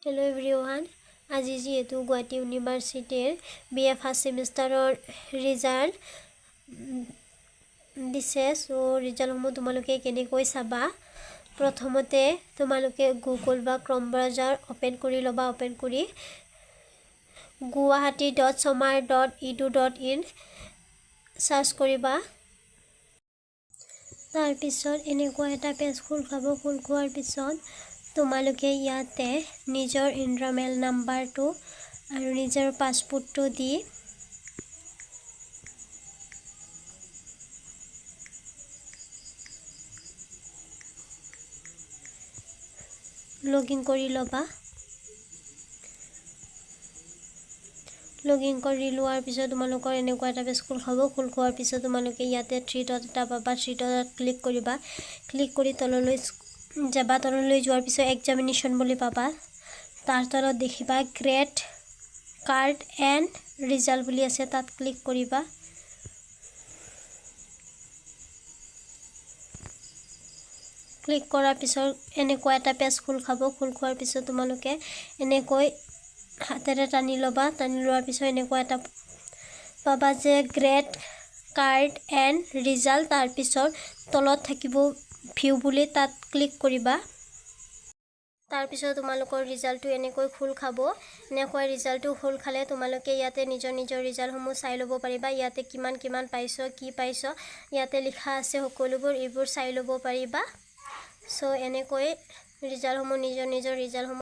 Hello everyone. আজি যেহেতু গুৱাহাটী ইউনিভাৰ্চিটিৰ BA ফাৰ্ষ্ট সেমিষ্টাৰৰ ৰিজাল্ট দিছে সো ৰিজাল্টসমূহ তোমালোকে কেনেকৈ চাবা প্ৰথমতে তোমালোকে গুগল বা ক্ৰম ব্ৰাউজাৰ ওপেন কৰি লবা ওপেন কৰি guwahati.somar.edu.in সাৰ্চ কৰিবা তাৰ পিছত এনেকুৱা এটা পেজ খোল খাব খোল খোৱাৰ পিছত তোমালোকে ইয়াতে নিজৰ এনৰলমেন্ট নাম্বাৰটো আৰু নিজৰ পাছপোৰ্টটো দি লগইন কৰি লবা লগইন কৰি লোৱাৰ পিছত তোমালোকৰ এনেকুৱা এটা পেজ খোল খাব খোল খোৱাৰ পিছত তোমালোকে ইয়াতে 3 ডট এটা পাবা 3 ডট ক্লিক কৰিবা ক্লিক কৰি তললৈ যাবা তললৈ যোৱাৰ পিছত এক্সামিনেশ্যন বুলি পাবা তাৰ তলত দেখিবা গ্ৰেড কাৰ্ড এণ্ড ৰিজাল্ট বুলি আছে তাত ক্লিক কৰিবা ক্লিক কৰাৰ পিছত এনেকুৱা এটা পেজ খোল খাব খোল খোৱাৰ পিছত তোমালোকে এনেকৈ হাতেৰে টানি লবা টানি লোৱাৰ পিছত এনেকুৱা এটা পাবা যে গ্ৰেড কাৰ্ড এণ্ড ৰিজাল্ট তাৰ পিছত তলত থাকিব ভিউ বুলি তাত ক্লিক কৰিবা তাৰ পিছত তোমালোকৰ ৰিজাল্টটো এনেকৈ খোল খাব এনেকৈ ৰিজাল্টটো খোল খালে তোমালোকে ইয়াতে নিজৰ ৰিজাল্টসমূহ চাই ল'ব পাৰিবা ইয়াতে কিমান পাইছো কি পাইছো ইয়াতে লিখা আছে সকলোবোৰ এইবোৰ চাই ল'ব পাৰিবা সো এনেকৈ ৰিজাল্টসমূহ নিজৰ ৰিজাল্টসমূহ